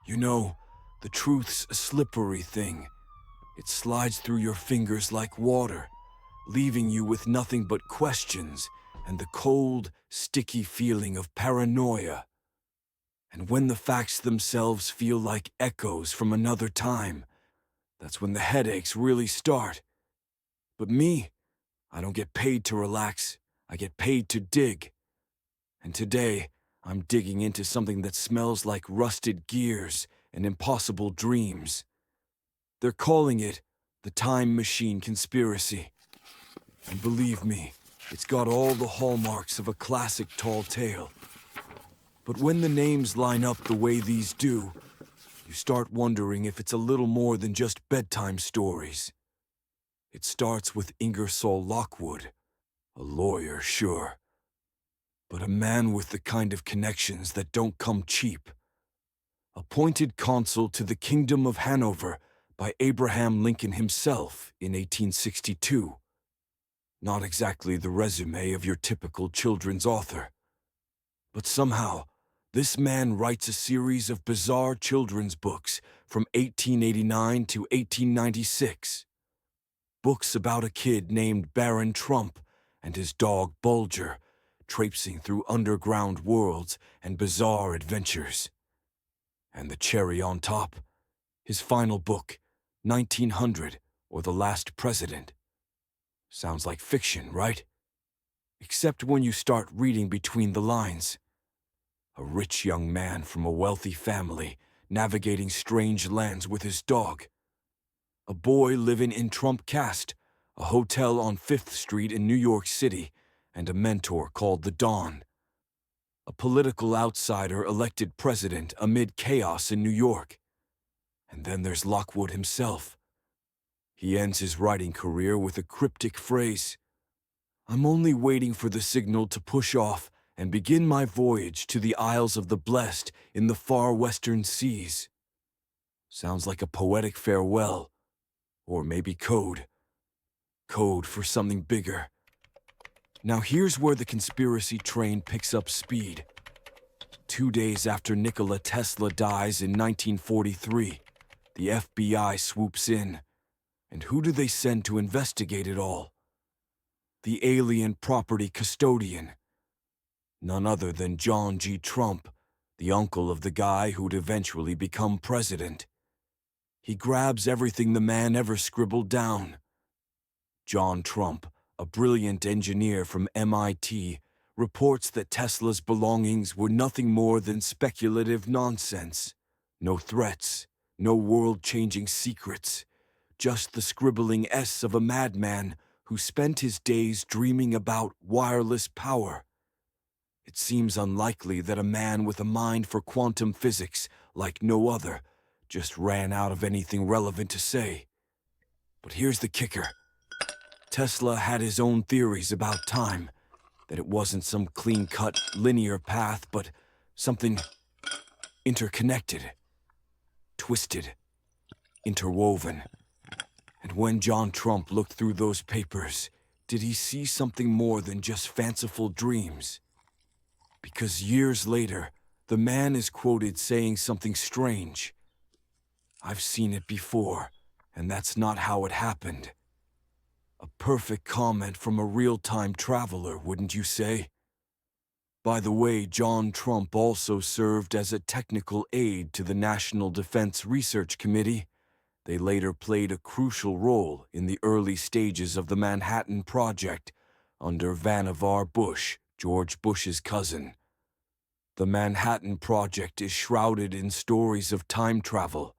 You know, the truth's a slippery thing. It slides through your fingers like water, leaving you with nothing but questions and the cold, sticky feeling of paranoia. And when the facts themselves feel like echoes from another time, that's when the headaches really start. But me, I don't get paid to relax, I get paid to dig. And today, I'm digging into something that smells like rusted gears and impossible dreams. They're calling it the Time Machine Conspiracy. And believe me, it's got all the hallmarks of a classic tall tale. But when the names line up the way these do, you start wondering if it's a little more than just bedtime stories. It starts with Ingersoll Lockwood, a lawyer, sure, but a man with the kind of connections that don't come cheap. Appointed consul to the Kingdom of Hanover by Abraham Lincoln himself in 1862. Not exactly the resume of your typical children's author. But somehow, this man writes a series of bizarre children's books from 1889 to 1896. Books about a kid named Baron Trump and his dog Bulger, traipsing through underground worlds and bizarre adventures. And the cherry on top, his final book, 1900, or The Last President. Sounds like fiction, right? Except when you start reading between the lines. A rich young man from a wealthy family, navigating strange lands with his dog. A boy living in Trump Cast, a hotel on 5th Street in New York City, and a mentor called the Dawn. A political outsider elected president amid chaos in New York. And then there's Lockwood himself. He ends his writing career with a cryptic phrase, "I'm only waiting for the signal to push off and begin my voyage to the Isles of the Blessed in the far western seas." Sounds like a poetic farewell, or maybe code. Code for something bigger. Now here's where the conspiracy train picks up speed. 2 days after Nikola Tesla dies in 1943, the FBI swoops in. And who do they send to investigate it all? The alien property custodian. None other than John G. Trump, the uncle of the guy who'd eventually become president. He grabs everything the man ever scribbled down. John Trump, a brilliant engineer from MIT, reports that Tesla's belongings were nothing more than speculative nonsense. No threats, no world-changing secrets, just the scribbling S of a madman who spent his days dreaming about wireless power. It seems unlikely that a man with a mind for quantum physics like no other just ran out of anything relevant to say. But here's the kicker. Tesla had his own theories about time, that it wasn't some clean-cut, linear path, but something interconnected, twisted, interwoven. And when John Trump looked through those papers, did he see something more than just fanciful dreams? Because years later, the man is quoted saying something strange. "I've seen it before, and that's not how it happened." A perfect comment from a real-time traveler, wouldn't you say? By the way, John Trump also served as a technical aide to the National Defense Research Committee. They later played a crucial role in the early stages of the Manhattan Project under Vannevar Bush, George Bush's cousin. The Manhattan Project is shrouded in stories of time travel.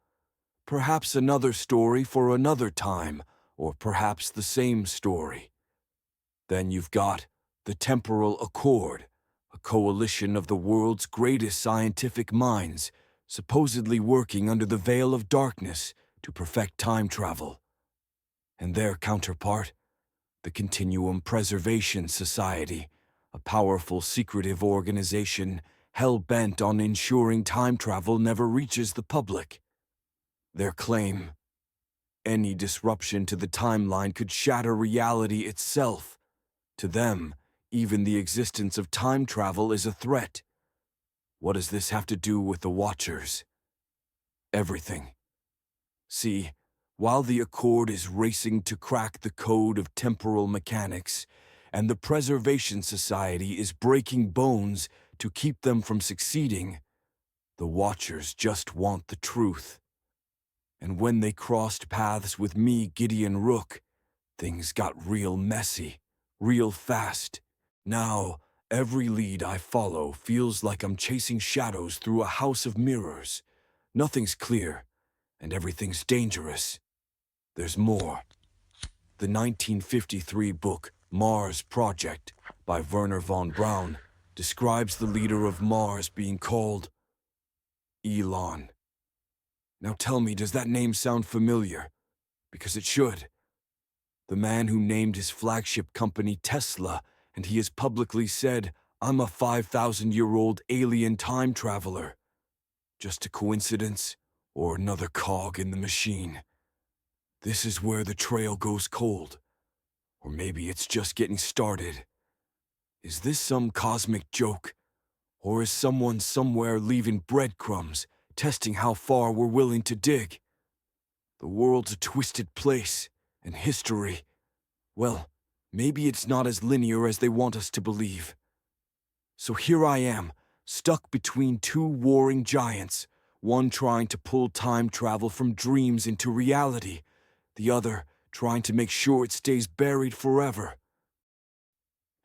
Perhaps another story for another time, or perhaps the same story. Then you've got the Temporal Accord, a coalition of the world's greatest scientific minds, supposedly working under the veil of darkness to perfect time travel. And their counterpart, the Continuum Preservation Society, a powerful secretive organization hell-bent on ensuring time travel never reaches the public. Their claim: any disruption to the timeline could shatter reality itself. To them, even the existence of time travel is a threat. What does this have to do with the Watchers? everything. See, while the Accord is racing to crack the code of temporal mechanics, and the Preservation Society is breaking bones to keep them from succeeding, the Watchers just want the truth. And when they crossed paths with me, Gideon Rook, things got real messy, real fast. Now, every lead I follow feels like I'm chasing shadows through a house of mirrors. Nothing's clear, and everything's dangerous. There's more. The 1953 book, Mars Project, by Werner von Braun, describes the leader of Mars being called Elon. Now tell me, does that name sound familiar? Because it should. The man who named his flagship company Tesla, and he has publicly said, "I'm a 5,000-year-old alien time traveler." Just a coincidence, or another cog in the machine? This is where the trail goes cold. Or maybe it's just getting started. Is this some cosmic joke? Or is someone somewhere leaving breadcrumbs, testing how far we're willing to dig? The world's a twisted place, and history, well, maybe it's not as linear as they want us to believe. So here I am, stuck between two warring giants, one trying to pull time travel from dreams into reality, the other trying to make sure it stays buried forever.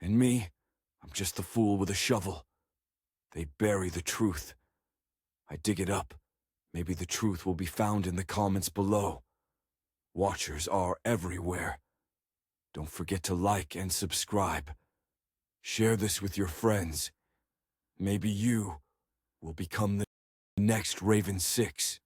And me, I'm just the fool with a shovel. They bury the truth. I dig it up. Maybe the truth will be found in the comments below. Watchers are everywhere. Don't forget to like and subscribe. Share this with your friends. Maybe you will become the next Raven 6.